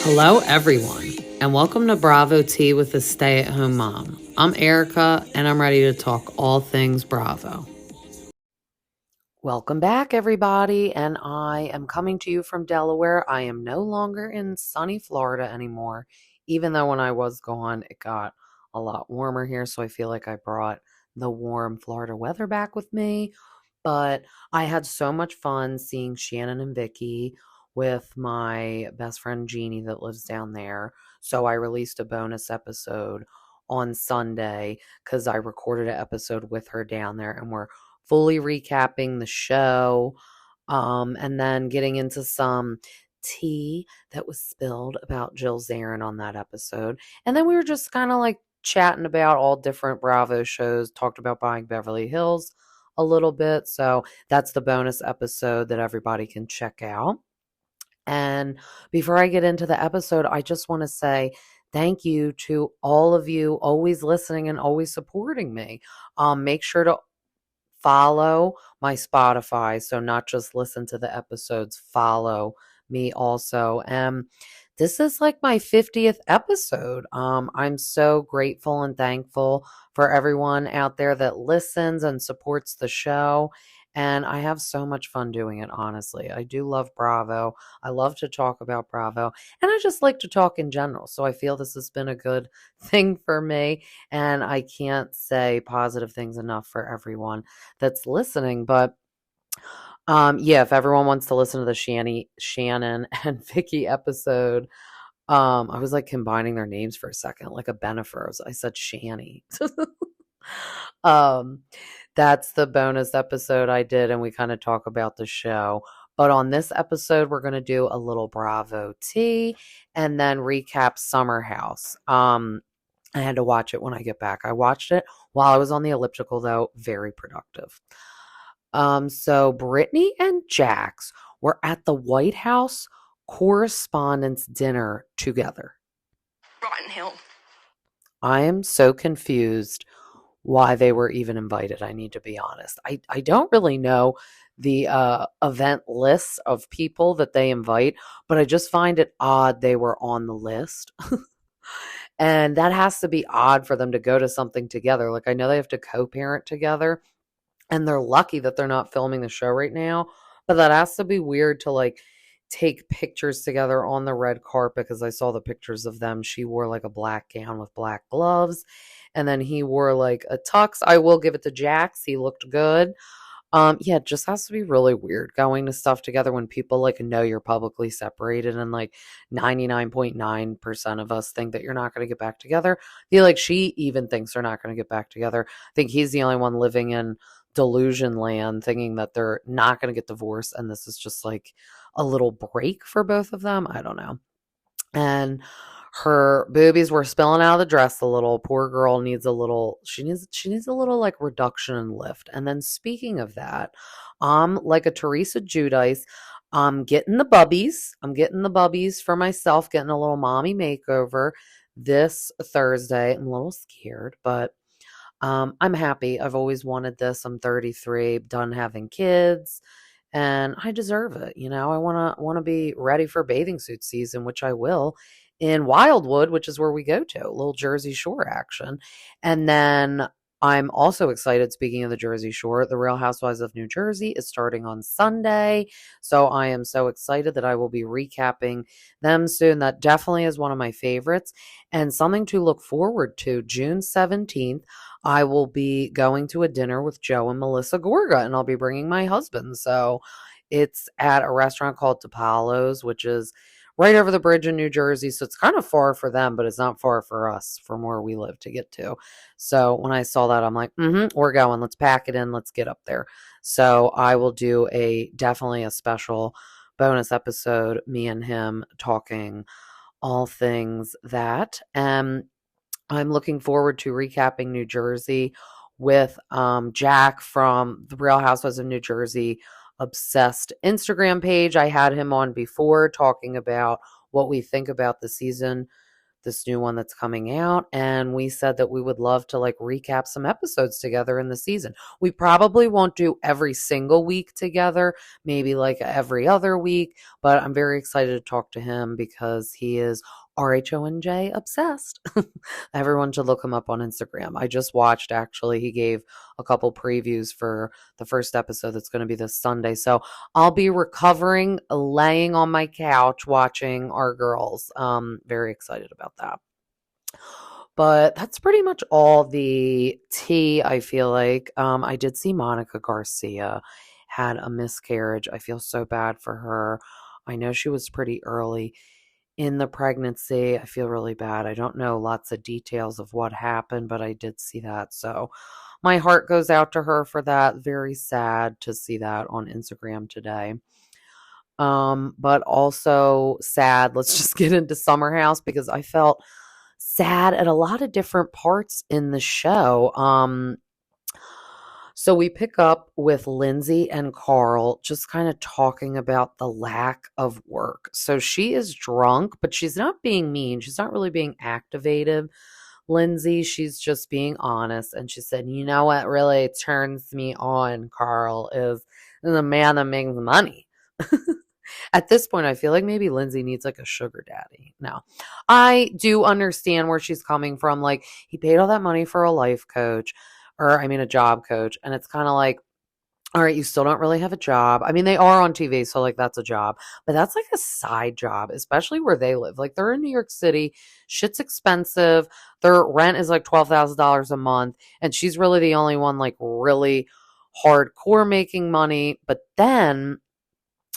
Hello, everyone, and welcome to Bravo Tea with the Stay at Home Mom. I'm Erica, and I'm ready to talk all things Bravo. Welcome back, everybody, and I am coming to you from Delaware. I am no longer in sunny Florida anymore, even though when I was gone, it got a lot warmer here, so I feel like I brought the warm Florida weather back with me. But I had so much fun seeing Shannon and Vicky with my best friend Jeannie that lives down there. So I released a bonus episode on Sunday because I recorded an episode with her down there, and we're fully recapping the show, and then getting into some tea that was spilled about Jill Zarin on that episode. And then we were just kind of like chatting about all different Bravo shows, talked about buying Beverly Hills a little bit. So that's the bonus episode that everybody can check out. And before I get into the episode, I just want to say thank you to all of you always listening and always supporting me. Make sure to follow my Spotify. So not just listen to the episodes, follow me also. And this is like my 50th episode. I'm so grateful and thankful for everyone out there that listens and supports the show. And I have so much fun doing it, honestly. I do love Bravo. I love to talk about Bravo. And I just like to talk in general. So I feel this has been a good thing for me. And I can't say positive things enough for everyone that's listening. But yeah, if everyone wants to listen to the Shannon and Vicky episode, I was like combining their names for a second, like a Benefers. I said Shanny. um, that's the bonus episode I did, and we kind of talk about the show. But on this episode, we're going to do a little Bravo tea and then recap SummerHouse. I had to watch it when I get back. I watched it while I was on the elliptical, though. Very productive. So Brittany and Jax were at the White House Correspondents' Dinner together. Rotten Hill. I am so confused why they were even invited. I need to be honest. I don't really know the event lists of people that they invite, but I just find it odd they were on the list. And that has to be odd for them to go to something together. Like, I know they have to co-parent together, and they're lucky that they're not filming the show right now, but that has to be weird to like take pictures together on the red carpet, because I saw the pictures of them. She wore like a black gown with black gloves, and then he wore like a tux. I will give it to Jax. He looked good. Yeah, it just has to be really weird going to stuff together when people like know you're publicly separated, and like 99.9% of us think that you're not going to get back together. I feel like she even thinks they're not going to get back together. I think he's the only one living in delusion land, thinking that they're not going to get divorced, and this is just like a little break for both of them. I don't know. And her boobies were spilling out of the dress a little. Poor girl needs a little, she needs a little like reduction and lift. And then speaking of that, like a Teresa Giudice, I'm getting the bubbies. I'm getting the bubbies for myself, getting a little mommy makeover this Thursday. I'm a little scared, but I'm happy. I've always wanted this. I'm 33, done having kids, and I deserve it. You know, I want to be ready for bathing suit season, which I will in Wildwood, which is where we go to, a little Jersey Shore action. And then I'm also excited, speaking of the Jersey Shore, the Real Housewives of New Jersey is starting on Sunday. So I am so excited that I will be recapping them soon. That definitely is one of my favorites, and something to look forward to. June 17th, I will be going to a dinner with Joe and Melissa Gorga, and I'll be bringing my husband. So it's at a restaurant called Tapalo's, which is right over the bridge in New Jersey. So it's kind of far for them, but it's not far for us from where we live to get to. So when I saw that, I'm like, we're going. Let's pack it in. Let's get up there. So I will do definitely a special bonus episode, me and him talking all things that. I'm looking forward to recapping New Jersey with Jack from the Real Housewives of New Jersey Obsessed Instagram page. I had him on before talking about what we think about the season this new one that's coming out, and we said that we would love to like recap some episodes together in the season. We probably won't do every single week together, maybe like every other week, but I'm very excited to talk to him because he is RHONJ obsessed. Everyone should look him up on Instagram. I just watched, actually, he gave a couple previews for the first episode that's going to be this Sunday. So I'll be recovering, laying on my couch watching our girls. Very excited about that. But that's pretty much all the tea, I feel like. I did see Monica Garcia had a miscarriage. I feel so bad for her. I know she was pretty early in the pregnancy. I feel really bad. I don't know lots of details of what happened, but I did see that. So my heart goes out to her for that. Very sad to see that on Instagram today. But also sad. Let's just get into SummerHouse because I felt sad at a lot of different parts in the show. So we pick up with Lindsay and Carl just kind of talking about the lack of work. So she is drunk, but she's not being mean. She's not really being activated. Lindsay, she's just being honest. And she said, you know what really turns me on, Carl, is the man that makes money. At this point, I feel like maybe Lindsay needs like a sugar daddy. No, I do understand where she's coming from. Like, he paid all that money for a life coach, or I mean, a job coach. And it's kind of like, all right, you still don't really have a job. I mean, they are on TV, so like that's a job, but that's like a side job, especially where they live. Like, they're in New York City, shit's expensive. Their rent is like $12,000 a month, and she's really the only one like really hardcore making money. But then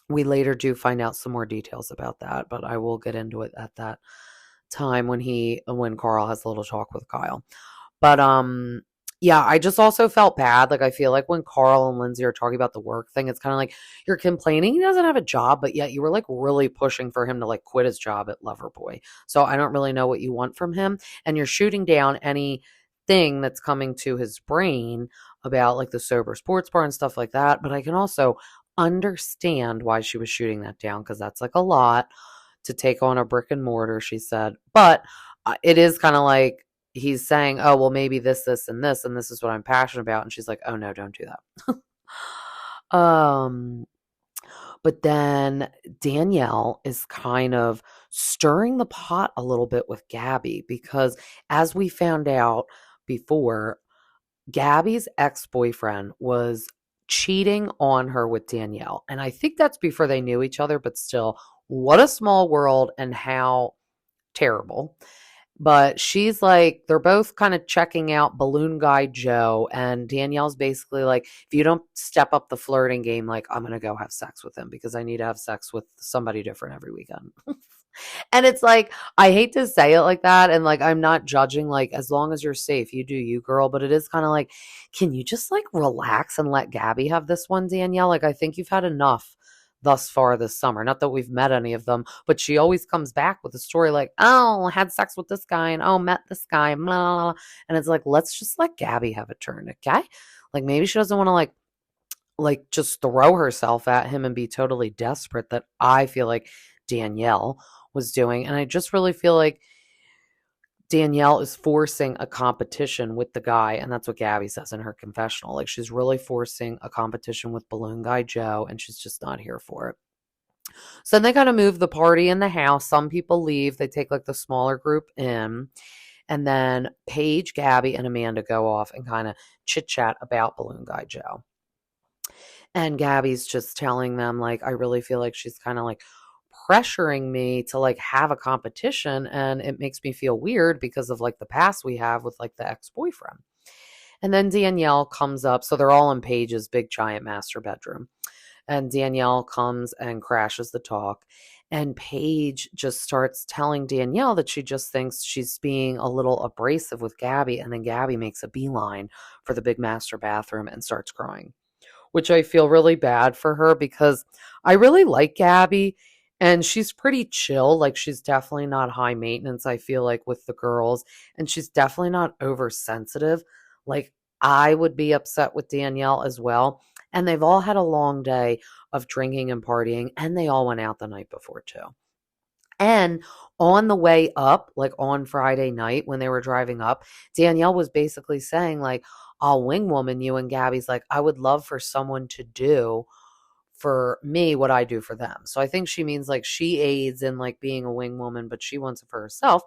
we later do find out some more details about that, but I will get into it at that time when Carl has a little talk with Kyle. But yeah, I just also felt bad. Like, I feel like when Carl and Lindsay are talking about the work thing, it's kind of like you're complaining he doesn't have a job, but yet you were like really pushing for him to like quit his job at Loverboy. So I don't really know what you want from him, and you're shooting down anything that's coming to his brain about like the sober sports bar and stuff like that. But I can also understand why she was shooting that down, because that's like a lot to take on a brick and mortar, she said. But it is kind of like he's saying, oh, well, maybe this, and this is what I'm passionate about. And she's like, oh no, don't do that. But then Danielle is kind of stirring the pot a little bit with Gabby, because as we found out before, Gabby's ex-boyfriend was cheating on her with Danielle. And I think that's before they knew each other, but still, what a small world and how terrible. But she's like, they're both kind of checking out Balloon Guy Joe, and Danielle's basically like, if you don't step up the flirting game, like, I'm going to go have sex with him because I need to have sex with somebody different every weekend. And it's like, I hate to say it like that, and like, I'm not judging, like, as long as you're safe, you do you, girl. But it is kind of like, can you just like relax and let Gabby have this one, Danielle? Like, I think you've had enough thus far this summer. Not that we've met any of them, but she always comes back with a story like, oh, had sex with this guy, and oh, met this guy, blah, blah, blah. And it's like, let's just let Gabby have a turn, okay? Like, maybe she doesn't want to like just throw herself at him and be totally desperate, that I feel like Danielle was doing. And I just really feel like Danielle is forcing a competition with the guy, and that's what Gabby says in her confessional. Like, she's really forcing a competition with Balloon Guy Joe, and she's just not here for it. So then they kind of move the party in the house. Some people leave. They take like the smaller group in, and then Paige, Gabby, and Amanda go off and kind of chit-chat about Balloon Guy Joe. And Gabby's just telling them, like, I really feel like she's kind of like pressuring me to like have a competition, and it makes me feel weird because of like the past we have with like the ex-boyfriend. And then Danielle comes up, so they're all in Paige's big giant master bedroom, and Danielle comes and crashes the talk, and Paige just starts telling Danielle that she just thinks she's being a little abrasive with Gabby, and then Gabby makes a beeline for the big master bathroom and starts crying, which I feel really bad for her because I really like Gabby. And she's pretty chill. Like, she's definitely not high maintenance, I feel like, with the girls. And she's definitely not oversensitive. Like, I would be upset with Danielle as well. And they've all had a long day of drinking and partying. And they all went out the night before, too. And on the way up, like on Friday night when they were driving up, Danielle was basically saying, like, I'll wing woman you. And Gabby's like, I would love for someone to do for me what I do for them. So I think she means like she aids in like being a wing woman, but she wants it for herself.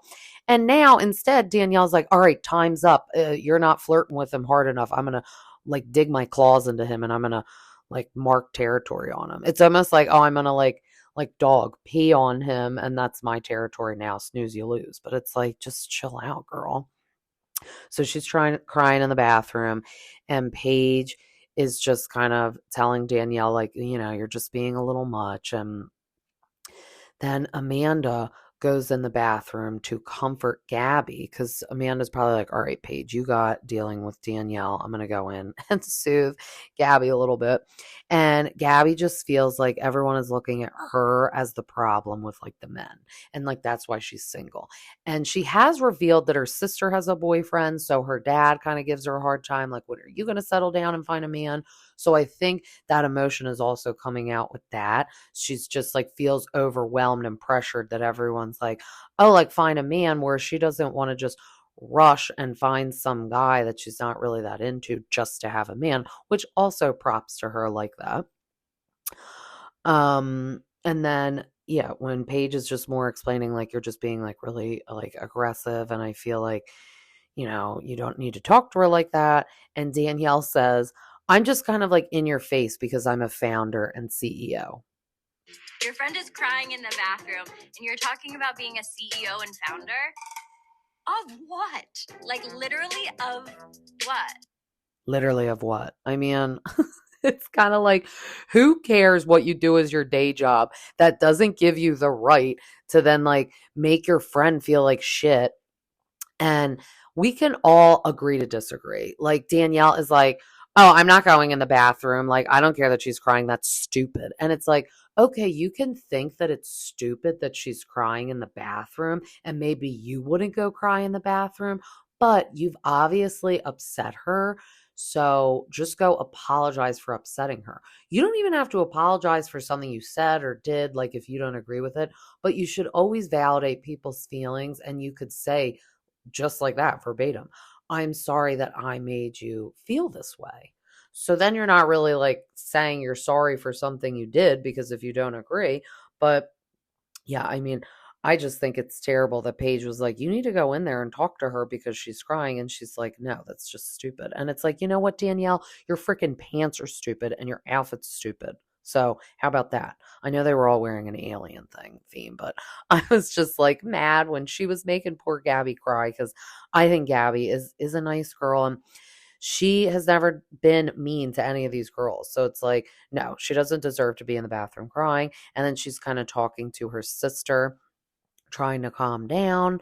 And now instead, Danielle's like, all right, time's up. You're not flirting with him hard enough. I'm going to like dig my claws into him and I'm going to like mark territory on him. It's almost like, oh, I'm going to like dog pee on him and that's my territory now. Snooze, you lose. But it's like, just chill out, girl. So she's crying in the bathroom, and Paige is just kind of telling Danielle, like, you're just being a little much. And then Amanda goes in the bathroom to comfort Gabby because Amanda's probably like, all right, Paige, you got dealing with Danielle. I'm going to go in and soothe Gabby a little bit. And Gabby just feels like everyone is looking at her as the problem with like the men. And like, that's why she's single. And she has revealed that her sister has a boyfriend. So her dad kind of gives her a hard time. Like, when are you going to settle down and find a man? So I think that emotion is also coming out with that. She's just like feels overwhelmed and pressured that everyone's like, oh, like find a man, where she doesn't want to just rush and find some guy that she's not really that into just to have a man, which also props to her like that. And then yeah, when Paige is just more explaining like you're just being like really like aggressive and I feel like you don't need to talk to her like that. And Danielle says, I'm just kind of like in your face because I'm a founder and CEO. Your friend is crying in the bathroom and you're talking about being a CEO and founder? Of what? Like literally of what? Literally of what? I mean, it's kind of like, who cares what you do as your day job? That doesn't give you the right to then like make your friend feel like shit. And we can all agree to disagree. Like Danielle is like, oh, I'm not going in the bathroom. Like, I don't care that she's crying. That's stupid. And it's like, okay, you can think that it's stupid that she's crying in the bathroom and maybe you wouldn't go cry in the bathroom, but you've obviously upset her. So just go apologize for upsetting her. You don't even have to apologize for something you said or did, like if you don't agree with it, but you should always validate people's feelings. And you could say, just like that, verbatim, I'm sorry that I made you feel this way. So then you're not really like saying you're sorry for something you did, because if you don't agree, but yeah, I mean, I just think it's terrible that Paige was like, you need to go in there and talk to her because she's crying. And she's like, no, that's just stupid. And it's like, you know what, Danielle, your freaking pants are stupid and your outfit's stupid. So how about that? I know they were all wearing an alien theme, but I was just like mad when she was making poor Gabby cry, because I think Gabby is a nice girl and she has never been mean to any of these girls. So it's like, no, she doesn't deserve to be in the bathroom crying. And then she's kind of talking to her sister, trying to calm down.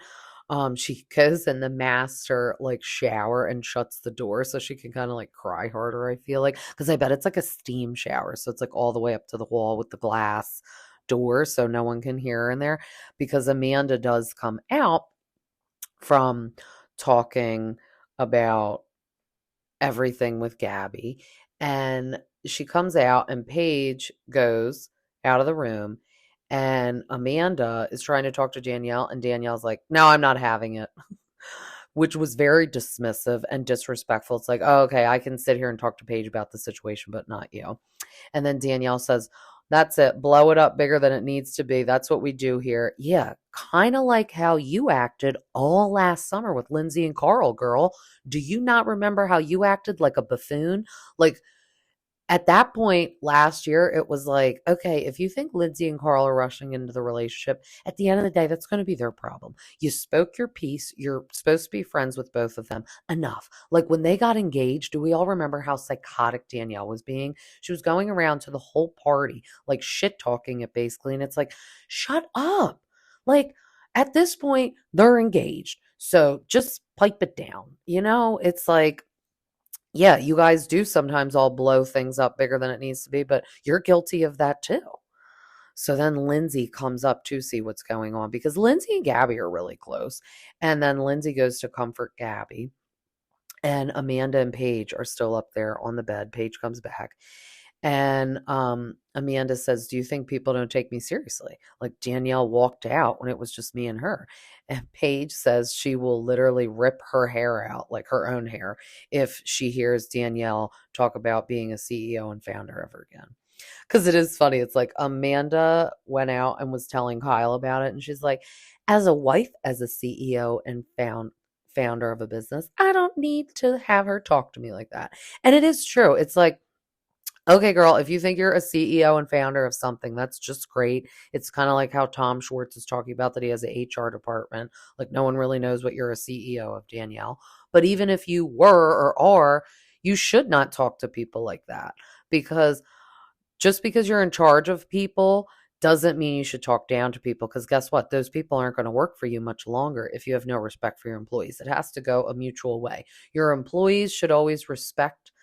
She goes in the master like shower and shuts the door so she can kind of like cry harder, I feel like, because I bet it's like a steam shower. So it's like all the way up to the wall with the glass door so no one can hear her in there, because Amanda does come out from talking about everything with Gabby. And she comes out and Paige goes out of the room and Amanda is trying to talk to Danielle and Danielle's like, no, I'm not having it, which was very dismissive and disrespectful. It's like, oh, okay, I can sit here and talk to Paige about the situation, but not you. And then Danielle says, that's it. Blow it up bigger than it needs to be. That's what we do here. Yeah, kind of like how you acted all last summer with Lindsay and Carl, girl. Do you not remember how you acted like a buffoon? Like, at that point last year, it was like, okay, if you think Lindsay and Carl are rushing into the relationship, at the end of the day, that's going to be their problem. You spoke your piece. You're supposed to be friends with both of them. Enough. Like when they got engaged, do we all remember how psychotic Danielle was being? She was going around to the whole party, like shit talking it basically. And it's like, shut up. Like at this point, they're engaged. So just pipe it down. It's like, yeah, you guys do sometimes all blow things up bigger than it needs to be, but you're guilty of that too. So then Lindsay comes up to see what's going on, because Lindsay and Gabby are really close. And then Lindsay goes to comfort Gabby, and Amanda and Paige are still up there on the bed. Paige comes back And Amanda says, "Do you think people don't take me seriously?" Like Danielle walked out when it was just me and her. And Paige says she will literally rip her hair out, like her own hair, if she hears Danielle talk about being a CEO and founder ever again. Because it is funny. It's like Amanda went out and was telling Kyle about it, and she's like, as a wife, as a CEO and founder of a business, I don't need to have her talk to me like that. And it is true. It's like, okay, girl, if you think you're a CEO and founder of something, that's just great. It's kind of like how Tom Schwartz is talking about that he has an HR department. Like, no one really knows what you're a CEO of, Danielle. But even if you were or are, you should not talk to people like that, because just because you're in charge of people doesn't mean you should talk down to people, because guess what? Those people aren't going to work for you much longer if you have no respect for your employees. It has to go a mutual way. Your employees should always respect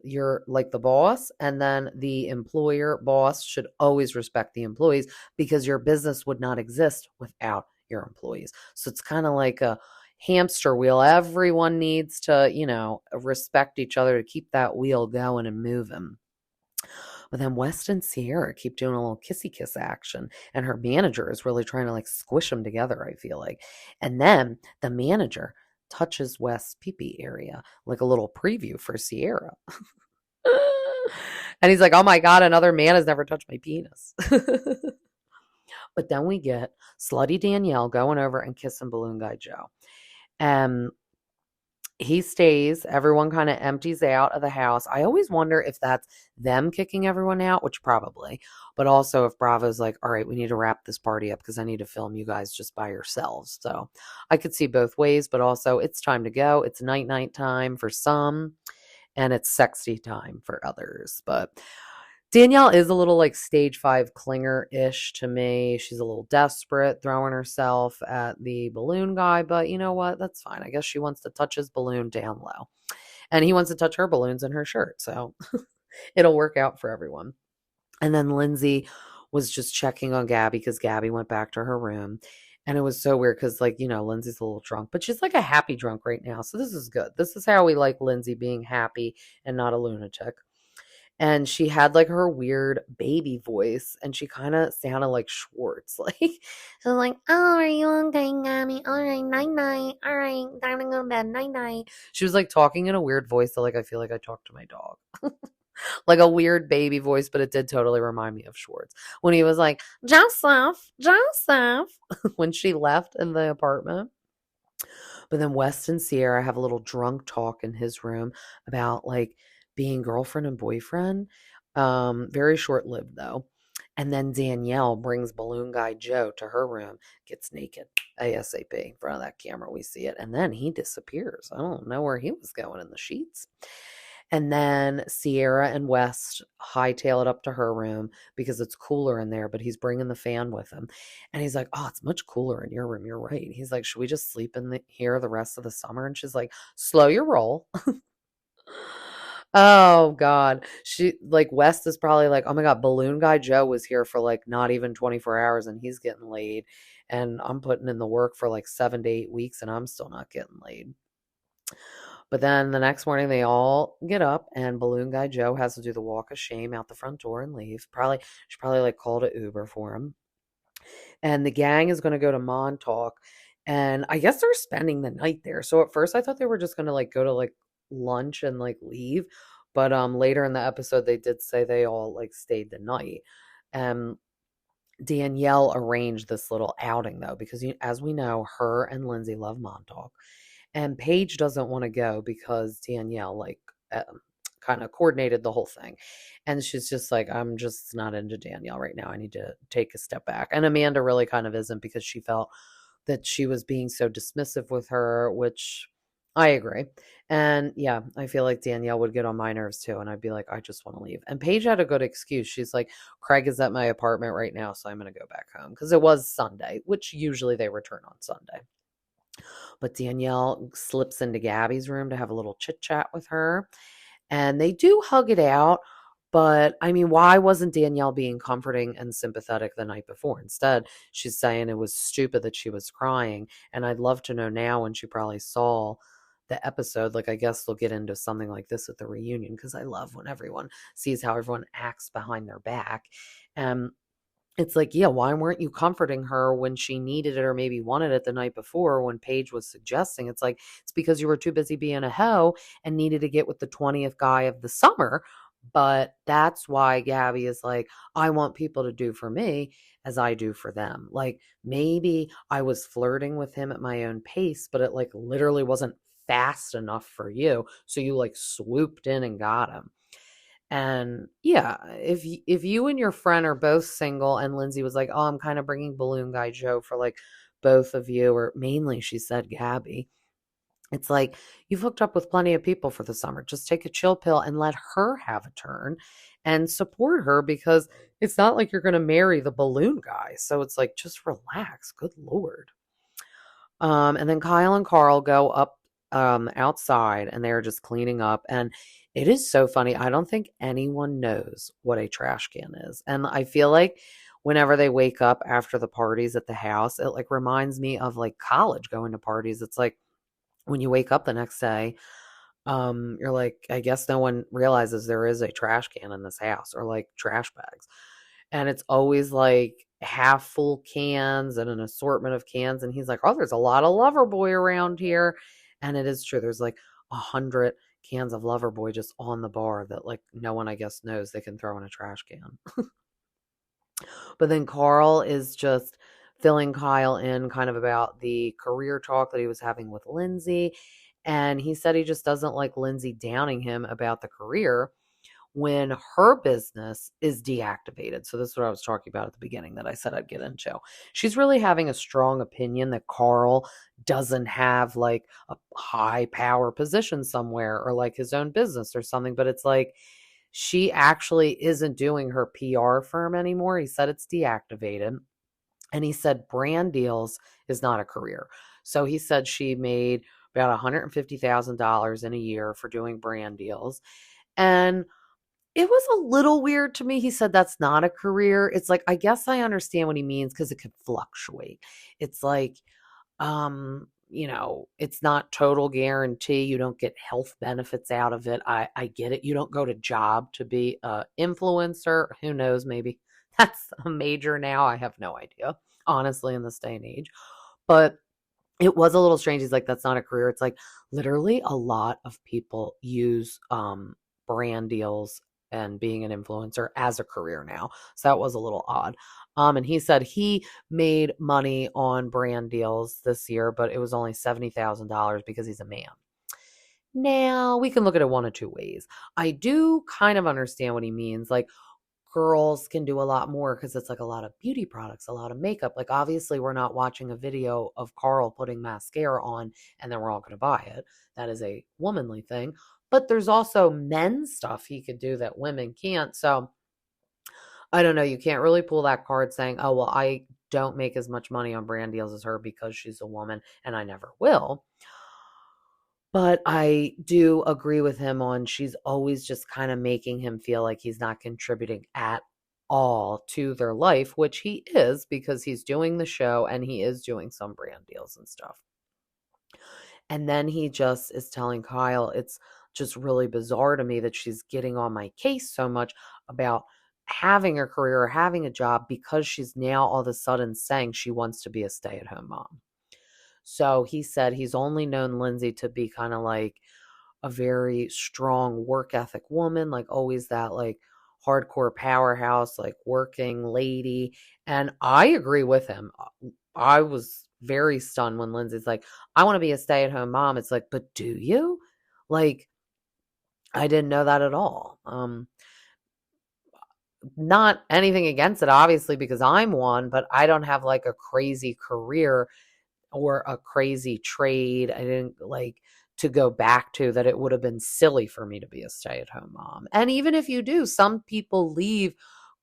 your, like, the boss, and then the employer boss should always respect the employees, because your business would not exist without your employees. So it's kind of like a hamster wheel. Everyone needs to, respect each other to keep that wheel going and moving. But then West and Ciara keep doing a little kissy kiss action, and her manager is really trying to like squish them together, I feel like. And then the manager touches West's pee area, like a little preview for Ciara. And he's like, oh my God, another man has never touched my penis. But then we get slutty Danielle going over and kissing Balloon Guy Joe. And he stays. Everyone kind of empties out of the house. I always wonder if that's them kicking everyone out, which probably, but also if Bravo's like, all right, we need to wrap this party up because I need to film you guys just by yourselves. So I could see both ways, but also it's time to go. It's night time for some, and it's sexy time for others. But Danielle is a little like stage 5 clinger-ish to me. She's a little desperate, throwing herself at the balloon guy, but you know what? That's fine. I guess she wants to touch his balloon down low. And he wants to touch her balloons in her shirt, so it'll work out for everyone. And then Lindsay was just checking on Gabby because Gabby went back to her room. And it was so weird because, like, Lindsay's a little drunk, but she's like a happy drunk right now. So this is good. This is how we like Lindsay, being happy and not a lunatic. And she had like her weird baby voice, and she kind of sounded like Schwartz. Like, she was like, oh, are you okay, Gabby? All right, night night. All right, time to go to bed. Night night. She was like talking in a weird voice that, like, I feel like I talked to my dog. Like a weird baby voice, but it did totally remind me of Schwartz when he was like, Joseph, when she left in the apartment. But then West and Ciara have a little drunk talk in his room about like being girlfriend and boyfriend. Very short lived though. And then Danielle brings Balloon Guy Joe to her room, gets naked ASAP in front of that camera. We see it. And then he disappears. I don't know where he was going in the sheets. And then Ciara and West hightail it up to her room because it's cooler in there, but he's bringing the fan with him. And he's like, oh, it's much cooler in your room. You're right. He's like, should we just sleep in here the rest of the summer? And she's like, slow your roll. Oh God. She like West is probably like, oh my God, Balloon Guy Joe was here for like not even 24 hours and he's getting laid. And I'm putting in the work for like 7 to 8 weeks and I'm still not getting laid. But then the next morning they all get up and Balloon Guy Joe has to do the walk of shame out the front door and leave. She probably like called an Uber for him. And the gang is going to go to Montauk, and I guess they're spending the night there. So at first I thought they were just going to like go to like lunch and like leave, but later in the episode they did say they all like stayed the night. Um Danielle arranged this little outing though because as we know, her and Lindsay love Montauk. And Paige doesn't want to go because Danielle like kind of coordinated the whole thing. And she's just like, I'm just not into Danielle right now. I need to take a step back. And Amanda really kind of isn't because she felt that she was being so dismissive with her, which I agree. And yeah, I feel like Danielle would get on my nerves too. And I'd be like, I just want to leave. And Paige had a good excuse. She's like, Craig is at my apartment right now, so I'm going to go back home because it was Sunday, which usually they return on Sunday. But Danielle slips into Gabby's room to have a little chit chat with her. And they do hug it out. But I mean, why wasn't Danielle being comforting and sympathetic the night before? Instead, she's saying it was stupid that she was crying. And I'd love to know now when she probably saw the episode, like I guess they'll get into something like this at the reunion because I love when everyone sees how everyone acts behind their back. And it's like, yeah, why weren't you comforting her when she needed it or maybe wanted it the night before when Paige was suggesting? It's like, it's because you were too busy being a hoe and needed to get with the 20th guy of the summer. But that's why Gabby is like, I want people to do for me as I do for them. Like maybe I was flirting with him at my own pace, but it like literally wasn't fast enough for you. So you like swooped in and got him. And yeah, if you and your friend are both single and Lindsay was like, "Oh, I'm kind of bringing balloon guy Joe for like both of you," or mainly she said Gabby. It's like you've hooked up with plenty of people for the summer. Just take a chill pill and let her have a turn and support her because it's not like you're going to marry the balloon guy. So it's like just relax. Good lord. And then Kyle and Carl go up outside and they're just cleaning up. And it is so funny. I don't think anyone knows what a trash can is. And I feel like whenever they wake up after the parties at the house, it like reminds me of like college going to parties. It's like when you wake up the next day, you're like, I guess no one realizes there is a trash can in this house or like trash bags. And it's always like half full cans and an assortment of cans. And he's like, oh, there's a lot of Loverboy around here. And it is true. There's like 100 cans of Loverboy just on the bar that like no one, I guess, knows they can throw in a trash can. But then Carl is just filling Kyle in kind of about the career talk that he was having with Lindsay. And he said he just doesn't like Lindsay downing him about the career when her business is deactivated. So this is what I was talking about at the beginning that I said I'd get into. She's really having a strong opinion that Carl doesn't have like a high power position somewhere or like his own business or something, but it's like she actually isn't doing her PR firm anymore. He said it's deactivated. And he said brand deals is not a career. So he said she made about $150,000 in a year for doing brand deals. And it was a little weird to me. He said that's not a career. It's like, I guess I understand what he means because it could fluctuate. It's like, it's not total guarantee. You don't get health benefits out of it. I get it. You don't go to job to be a influencer. Who knows? Maybe that's a major now. I have no idea, honestly, in this day and age. But it was a little strange. He's like, that's not a career. It's like literally a lot of people use brand deals and being an influencer as a career now. So that was a little odd. And he said he made money on brand deals this year, but it was only $70,000 because he's a man. Now, we can look at it one of two ways. I do kind of understand what he means. Like, girls can do a lot more because it's like a lot of beauty products, a lot of makeup. Like, obviously, we're not watching a video of Carl putting mascara on and then we're all going to buy it. That is a womanly thing. But there's also men's stuff he could do that women can't. So, I don't know. You can't really pull that card saying, oh, well, I don't make as much money on brand deals as her because she's a woman and I never will. But I do agree with him on she's always just kind of making him feel like he's not contributing at all to their life, which he is because he's doing the show and he is doing some brand deals and stuff. And then he just is telling Kyle, it's just really bizarre to me that she's getting on my case so much about having a career or having a job because she's now all of a sudden saying she wants to be a stay-at-home mom. So he said he's only known Lindsay to be kind of like a very strong work ethic woman, like always that like hardcore powerhouse, like working lady. And I agree with him. I was very stunned when Lindsay's like, I want to be a stay at home mom. It's like, but do you? Like, I didn't know that at all. Not anything against it, obviously, because I'm one, but I don't have like a crazy career or a crazy trade. I didn't like to go back to that. It would have been silly for me to be a stay-at-home mom. And even if you do, some people leave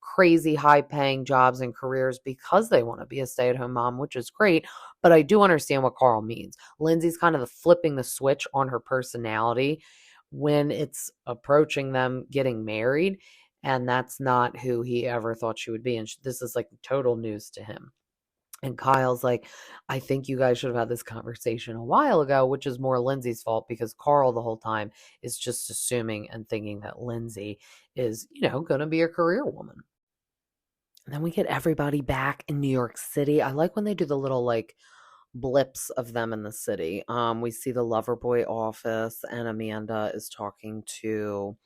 crazy high-paying jobs and careers because they want to be a stay-at-home mom, which is great. But I do understand what Carl means. Lindsay's kind of flipping the switch on her personality when it's approaching them getting married. And that's not who he ever thought she would be. And this is like total news to him. And Kyle's like, I think you guys should have had this conversation a while ago, which is more Lindsay's fault because Carl the whole time is just assuming and thinking that Lindsay is, going to be a career woman. And then we get everybody back in New York City. I like when they do the little like blips of them in the city. We see the Loverboy office, and Amanda is talking to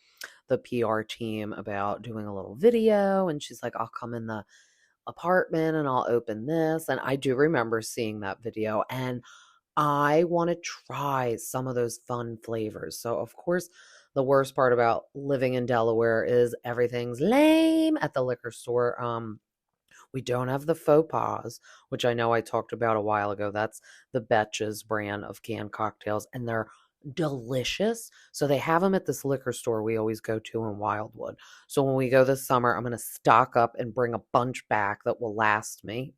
the PR team about doing a little video, and she's like, I'll come in the apartment and I'll open this. And I do remember seeing that video, and I want to try some of those fun flavors. So, of course, the worst part about living in Delaware is everything's lame at the liquor store. We don't have the faux pas, which I know I talked about a while ago. That's the Betches brand of canned cocktails, and they're delicious. So they have them at this liquor store we always go to in Wildwood. So when we go this summer, I'm going to stock up and bring a bunch back that will last me.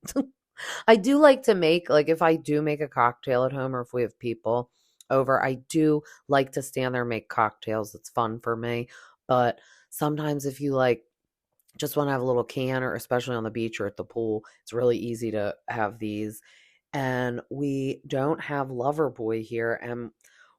I do like to make, like, if I do make a cocktail at home or if we have people over, I do like to stand there and make cocktails. It's fun for me. But sometimes if you like, just want to have a little can, or especially on the beach or at the pool, it's really easy to have these. And we don't have Loverboy here. And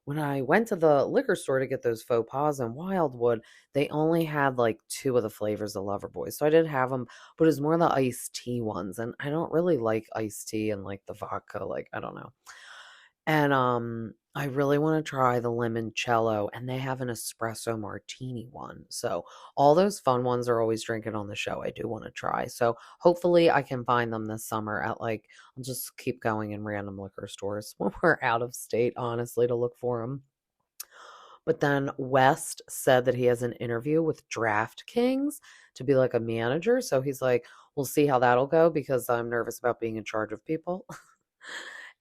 when I went to the liquor store to get those faux pas in Wildwood, they only had like two of the flavors of Loverboy. So I did have them, but it's more the iced tea ones. And I don't really like iced tea and like the vodka. Like, I don't know. And I really want to try the limoncello, and they have an espresso martini one. So all those fun ones are always drinking on the show. I do want to try. So hopefully I can find them this summer at like, I'll just keep going in random liquor stores when we're out of state, honestly, to look for them. But then West said that he has an interview with DraftKings to be like a manager. So he's like, we'll see how that'll go because I'm nervous about being in charge of people.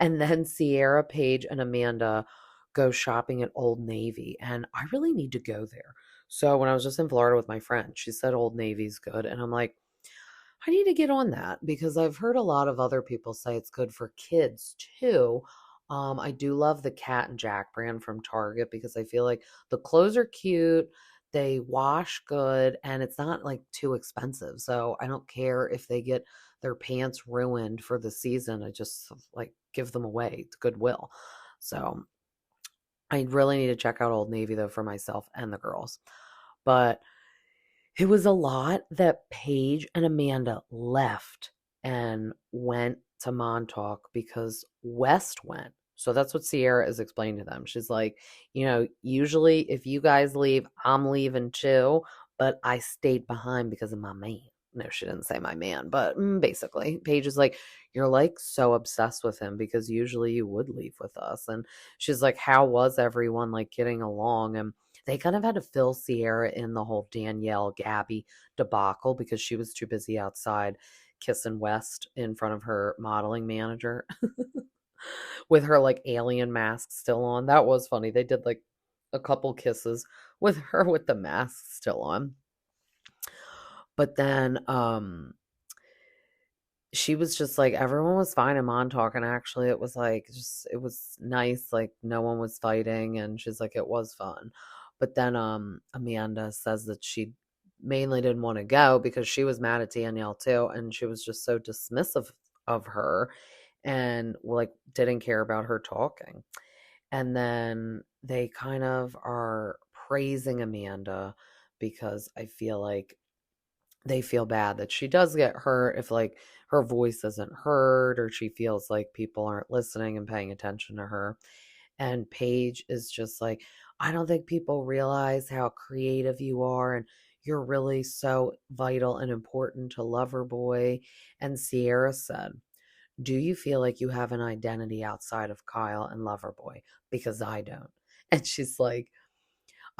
And then Ciara, Paige, and Amanda go shopping at Old Navy. And I really need to go there. So when I was just in Florida with my friend, she said Old Navy's good. And I'm like, I need to get on that because I've heard a lot of other people say it's good for kids too. I do love the Cat and Jack brand from Target because I feel like the clothes are cute, they wash good, and it's not like too expensive. So I don't care if they get their pants ruined for the season. I just like give them away to Goodwill. So I really need to check out Old Navy though for myself and the girls. But it was a lot that Paige and Amanda left and went to Montauk because West went. So that's what Ciara is explaining to them. She's like, usually if you guys leave, I'm leaving too, but I stayed behind because of my man. No, she didn't say my man, but basically, Paige is like, you're like so obsessed with him because usually you would leave with us. And she's like, how was everyone like getting along? And they kind of had to fill Ciara in the whole Danielle Gabby debacle because she was too busy outside kissing West in front of her modeling manager with her like alien mask still on. That was funny. They did like a couple kisses with her with the mask still on. But then she was just like, everyone was fine in Montauk, and actually it was like, just it was nice, like no one was fighting, and she's like, it was fun. But then Amanda says that she mainly didn't want to go because she was mad at Danielle too, and she was just so dismissive of her and like didn't care about her talking. And then they kind of are praising Amanda because I feel like they feel bad that she does get hurt if like her voice isn't heard, or she feels like people aren't listening and paying attention to her. And Paige is just like, I don't think people realize how creative you are, and you're really so vital and important to Loverboy. And Ciara said, do you feel like you have an identity outside of Kyle and Loverboy? Because I don't. And she's like,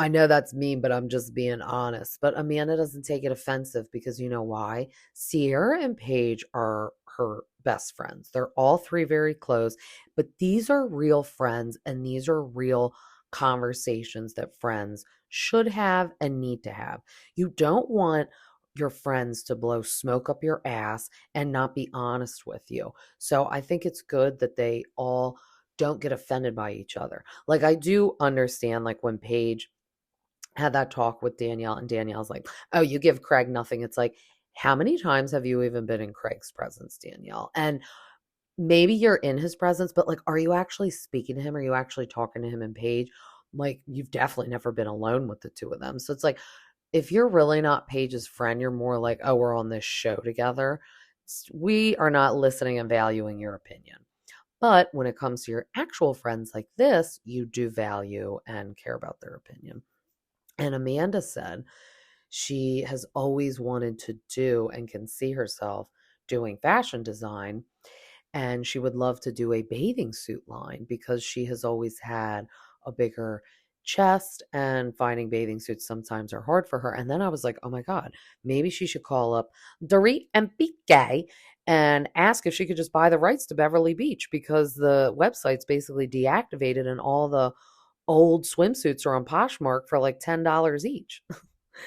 I know that's mean, but I'm just being honest. But Amanda doesn't take it offensive because you know why? Ciara and Paige are her best friends. They're all three very close, but these are real friends, and these are real conversations that friends should have and need to have. You don't want your friends to blow smoke up your ass and not be honest with you. So I think it's good that they all don't get offended by each other. Like, I do understand, like, when Paige had that talk with Danielle, and Danielle's like, oh, you give Craig nothing. It's like, how many times have you even been in Craig's presence, Danielle? And maybe you're in his presence, but like, are you actually speaking to him? Are you actually talking to him and Paige? Like, you've definitely never been alone with the two of them. So it's like, if you're really not Paige's friend, you're more like, oh, we're on this show together. We are not listening and valuing your opinion. But when it comes to your actual friends like this, you do value and care about their opinion. And Amanda said she has always wanted to do and can see herself doing fashion design. And she would love to do a bathing suit line because she has always had a bigger chest, and finding bathing suits sometimes are hard for her. And then I was like, oh my God, maybe she should call up Dorit and Piqué and ask if she could just buy the rights to Beverly Beach, because the website's basically deactivated and all the old swimsuits are on Poshmark for like $10 each.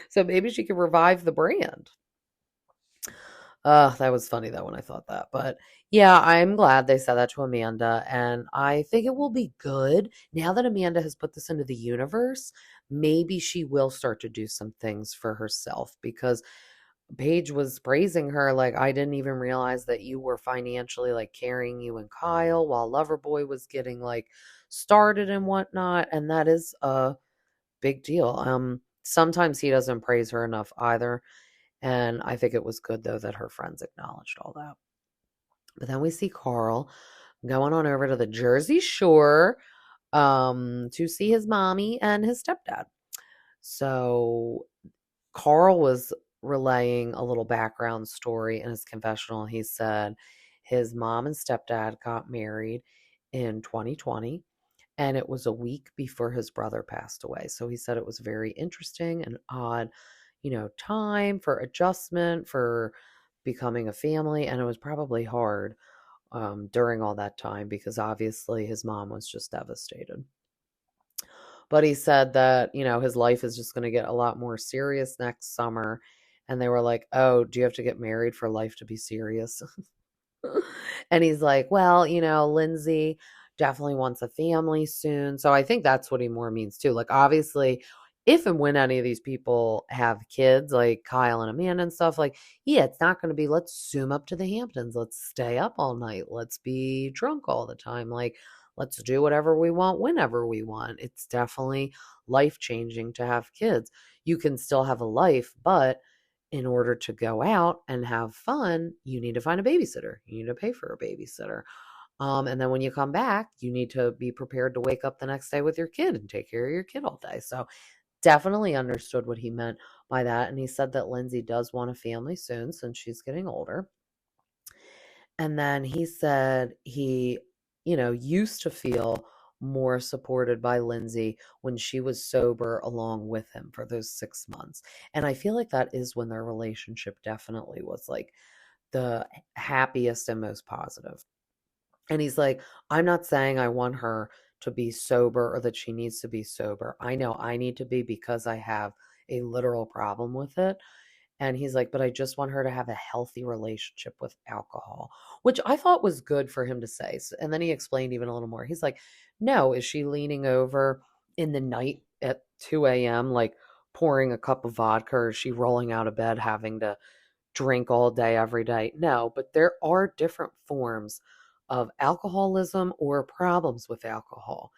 So maybe she could revive the brand. That was funny though when I thought that. But yeah, I'm glad they said that to Amanda. And I think it will be good. Now that Amanda has put this into the universe, maybe she will start to do some things for herself, because Paige was praising her like, I didn't even realize that you were financially like carrying you and Kyle while Loverboy was getting like started and whatnot. And that is a big deal. Sometimes he doesn't praise her enough either. And I think it was good, though, that her friends acknowledged all that. But then we see Carl going on over to the Jersey Shore to see his mommy and his stepdad. So Carl was relaying a little background story in his confessional. He said his mom and stepdad got married in 2020, and it was a week before his brother passed away. So he said it was very interesting and odd, time for adjustment, for becoming a family. And it was probably hard during all that time, because obviously his mom was just devastated. But he said that, his life is just going to get a lot more serious next summer. And they were like, oh, do you have to get married for life to be serious? And he's like, well, Lindsay definitely wants a family soon. So I think that's what he more means too. Like, obviously, if and when any of these people have kids, like Kyle and Amanda and stuff, like, yeah, it's not going to be, let's zoom up to the Hamptons. Let's stay up all night. Let's be drunk all the time. Like, let's do whatever we want whenever we want. It's definitely life changing to have kids. You can still have a life, but in order to go out and have fun, you need to find a babysitter. You need to pay for a babysitter. And then when you come back, you need to be prepared to wake up the next day with your kid and take care of your kid all day. So definitely understood what he meant by that. And he said that Lindsay does want a family soon since she's getting older. And then he said he, used to feel more supported by Lindsay when she was sober along with him for those 6 months. And I feel like that is when their relationship definitely was like the happiest and most positive. And he's like, I'm not saying I want her to be sober or that she needs to be sober. I know I need to be, because I have a literal problem with it. And he's like, but I just want her to have a healthy relationship with alcohol, which I thought was good for him to say. And then he explained even a little more. He's like, no, is she leaning over in the night at 2 a.m., like pouring a cup of vodka? Or is she rolling out of bed having to drink all day, every day? No, but there are different forms of alcoholism or problems with alcohol.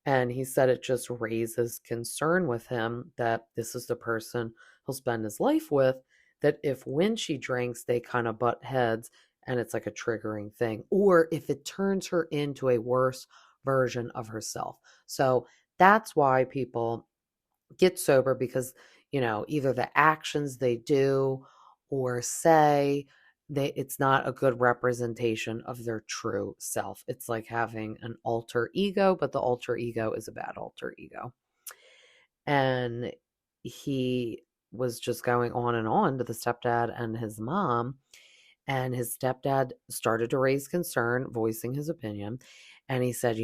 And he said it just raises concern with him that this is the person he'll spend his life with, that if when she drinks, they kind of butt heads and it's like a triggering thing, or if it turns her into a worse version of herself. So that's why people get sober, because, either the actions they do or say, it's not a good representation of their true self. It's like having an alter ego, but the alter ego is a bad alter ego. And he was just going on to the stepdad and his mom. And his stepdad started to raise concern, voicing his opinion. And he said,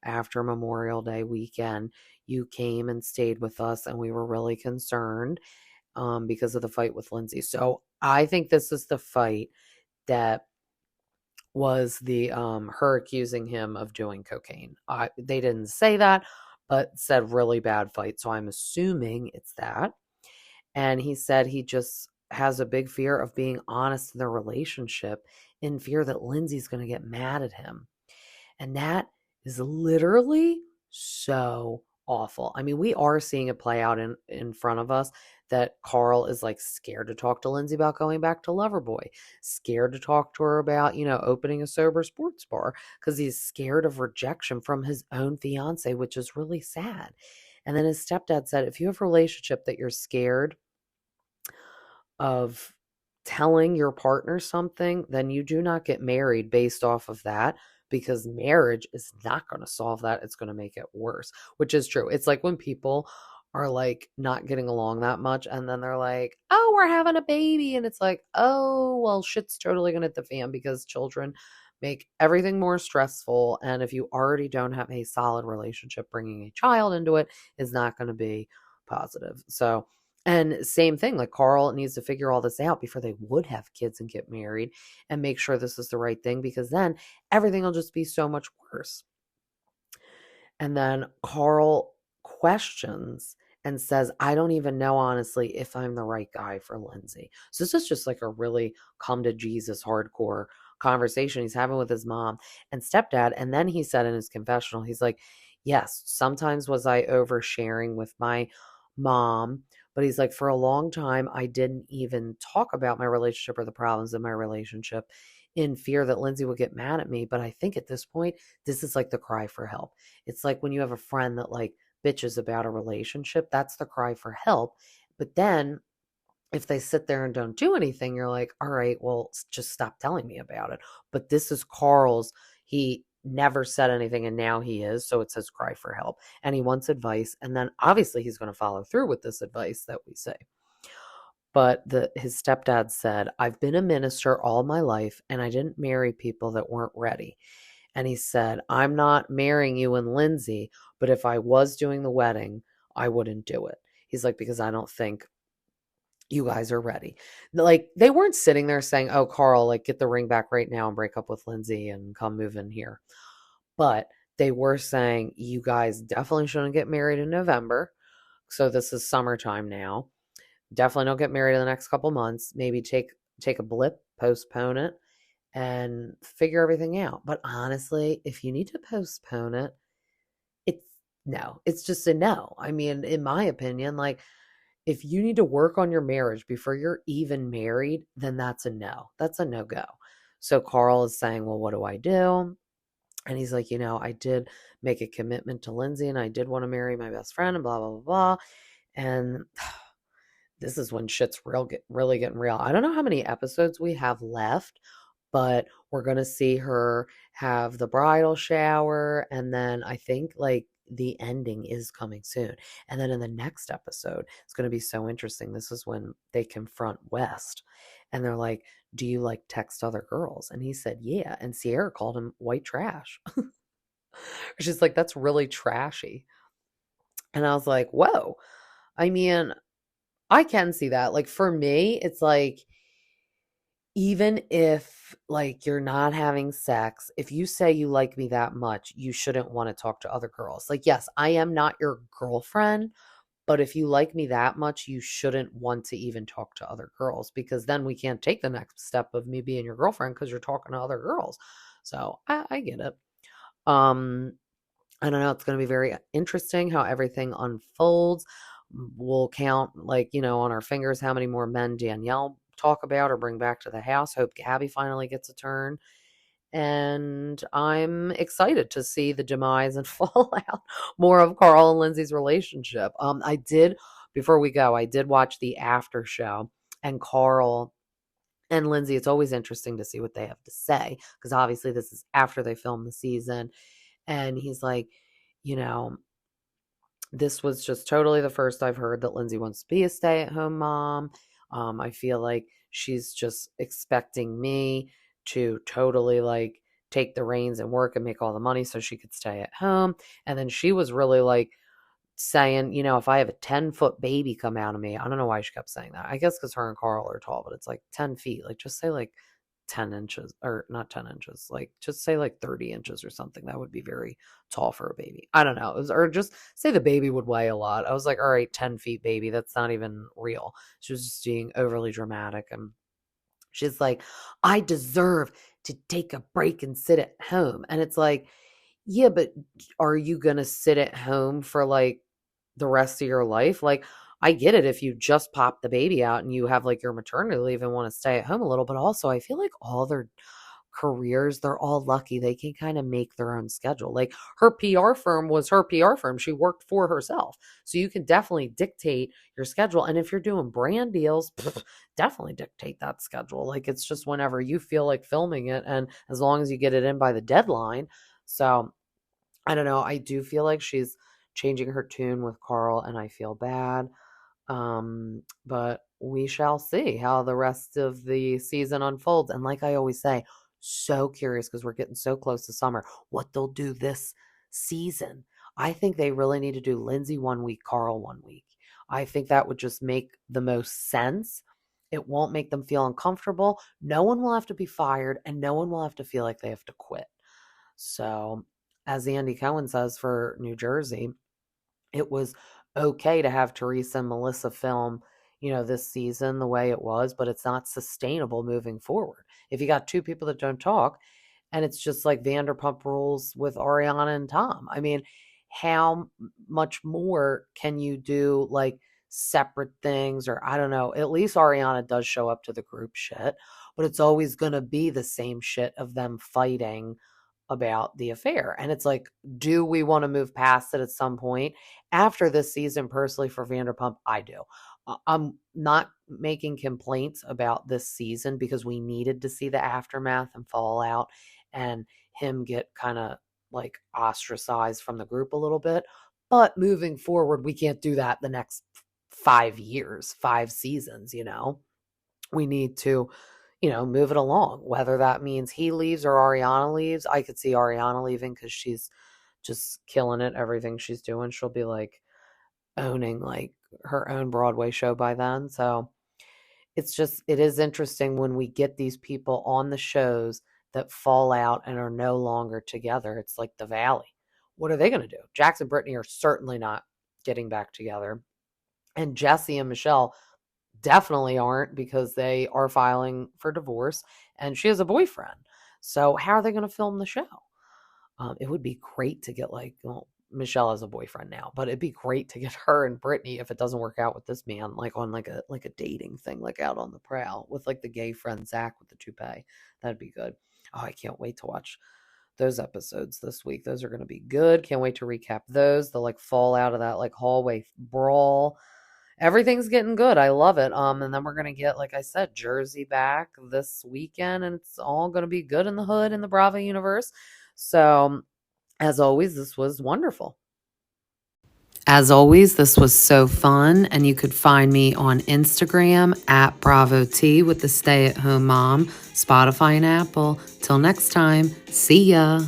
after Memorial Day weekend, you came and stayed with us, and we were really concerned because of the fight with Lindsay. So I think this is the fight that was the her accusing him of doing cocaine. They didn't say that, but said really bad fight. So I'm assuming it's that. And he said he just has a big fear of being honest in their relationship in fear that Lindsay's going to get mad at him. And that is literally so awful. I mean, we are seeing it play out in front of us that Carl is like scared to talk to Lindsay about going back to Loverboy, scared to talk to her about, opening a sober sports bar because he's scared of rejection from his own fiance, which is really sad. And then his stepdad said, if you have a relationship that you're scared of telling your partner something, then you do not get married based off of that, because marriage is not going to solve that. It's going to make it worse, which is true. It's like when people are like not getting along that much and then they're like, oh, we're having a baby. And it's like, oh, well, shit's totally going to hit the fan because children make everything more stressful. And if you already don't have a solid relationship, bringing a child into it is not going to be positive. So, and same thing, like Carl needs to figure all this out before they would have kids and get married and make sure this is the right thing, because then everything will just be so much worse. And then Carl questions and says, I don't even know, honestly, if I'm the right guy for Lindsay. So this is just like a really come to Jesus hardcore conversation he's having with his mom and stepdad. And then he said in his confessional, he's like, yes, sometimes was I oversharing with my mom, but he's like, for a long time, I didn't even talk about my relationship or the problems in my relationship in fear that Lindsay would get mad at me. But I think at this point, this is like the cry for help. It's like when you have a friend that like bitches about a relationship, that's the cry for help. But then if they sit there and don't do anything, you're like, all right, well, just stop telling me about it. But this is Carl's. He never said anything and now he is. So it's his cry for help and he wants advice. And then obviously he's going to follow through with this advice that we say. But his stepdad said, I've been a minister all my life and I didn't marry people that weren't ready. And he said, I'm not marrying you and Lindsay, but if I was doing the wedding, I wouldn't do it. He's like, because I don't think you guys are ready. Like, they weren't sitting there saying, oh, Carl, like, get the ring back right now and break up with Lindsay and come move in here. But they were saying, you guys definitely shouldn't get married in November. So this is summertime now. Definitely don't get married in the next couple months. Maybe take a blip, postpone it, and figure everything out. But honestly, if you need to postpone it, it's no. It's just a no. I mean, in my opinion, like, if you need to work on your marriage before you're even married, then that's a no. That's a no-go. So Carl is saying, well, what do I do? And he's like, I did make a commitment to Lindsay and I did want to marry my best friend and blah, blah, blah, blah. And this is when shit's really getting real. I don't know how many episodes we have left, but we're going to see her have the bridal shower. And then I think like the ending is coming soon. And then in the next episode, it's going to be so interesting. This is when they confront West and they're like, do you like text other girls? And he said, yeah. And Ciara called him white trash. She's like, that's really trashy. And I was like, whoa. I mean, I can see that. Like for me, it's like, even if like you're not having sex, if you say you like me that much, you shouldn't want to talk to other girls. Like, yes, I am not your girlfriend, but if you like me that much, you shouldn't want to even talk to other girls, because then we can't take the next step of me being your girlfriend because you're talking to other girls. So I get it. Um, I don't know. It's going to be very interesting how everything unfolds. We'll count, like, on our fingers how many more men Danielle talk about or bring back to the house. Hope Gabby finally gets a turn. And I'm excited to see the demise and fallout more of Carl and Lindsay's relationship. Before we go, I did watch the after show, and Carl and Lindsay, it's always interesting to see what they have to say, because obviously this is after they filmed the season. And he's like, you know, this was just totally the first I've heard that Lindsay wants to be a stay-at-home mom. I feel like she's just expecting me to totally like take the reins and work and make all the money so she could stay at home. And then she was really like saying, if I have a 10-foot baby come out of me, I don't know why she kept saying that. I guess because her and Carl are tall, but it's like 10 feet. Like, just say like 10 inches, or not 10 inches, like just say like 30 inches or something. That would be very tall for a baby. I don't know. Or just say the baby would weigh a lot. I was like, all right, 10 feet baby. That's not even real. She was just being overly dramatic. And she's like, I deserve to take a break and sit at home. And it's like, yeah, but are you going to sit at home for like the rest of your life? Like, I get it if you just pop the baby out and you have like your maternity leave and want to stay at home a little, but also I feel like all their careers, they're all lucky. They can kind of make their own schedule. Like her PR firm was her PR firm. She worked for herself. So you can definitely dictate your schedule. And if you're doing brand deals, definitely dictate that schedule. Like it's just whenever you feel like filming it. And as long as you get it in by the deadline. So I don't know. I do feel like she's changing her tune with Carl, and I feel bad. But we shall see how the rest of the season unfolds. And like I always say, so curious because we're getting so close to summer, what they'll do this season. I think they really need to do Lindsay 1 week, Carl 1 week. I think that would just make the most sense. It won't make them feel uncomfortable. No one will have to be fired, and no one will have to feel like they have to quit. So, as Andy Cohen says for New Jersey, it was okay to have Teresa and Melissa film, this season the way it was, but it's not sustainable moving forward. If you got two people that don't talk and it's just like Vanderpump Rules with Ariana and Tom, I mean, how much more can you do like separate things? Or I don't know, at least Ariana does show up to the group shit, but it's always going to be the same shit of them fighting about the affair. And it's like, do we want to move past it at some point? After this season, personally, for Vanderpump, I do. I'm not making complaints about this season because we needed to see the aftermath and fallout and him get kind of like ostracized from the group a little bit. But moving forward, we can't do that the next 5 years, 5 seasons. We need to move it along, whether that means he leaves or Ariana leaves. I could see Ariana leaving because she's just killing it. Everything she's doing, she'll be like owning like her own Broadway show by then. So it is interesting when we get these people on the shows that fall out and are no longer together. It's like the Valley. What are they going to do? Jax and Brittany are certainly not getting back together. And Jesse and Michelle definitely aren't because they are filing for divorce and she has a boyfriend. So how are they going to film the show? It would be great to get Michelle has a boyfriend now, but it'd be great to get her and Brittany, if it doesn't work out with this man, like on like a dating thing, like out on the prowl with like the gay friend Zach with the toupee. That'd be good. Oh, I can't wait to watch those episodes this week. Those are going to be good. Can't wait to recap those. They'll like fall out of that like hallway brawl. Everything's getting good. I love it. And then we're gonna get, like I said, Jersey back this weekend, and it's all gonna be good in the hood in the Bravo universe. So, as always, this was wonderful. As always, this was so fun, and you could find me on Instagram at Bravo T with the Stay at Home Mom, Spotify, and Apple. Till next time, see ya.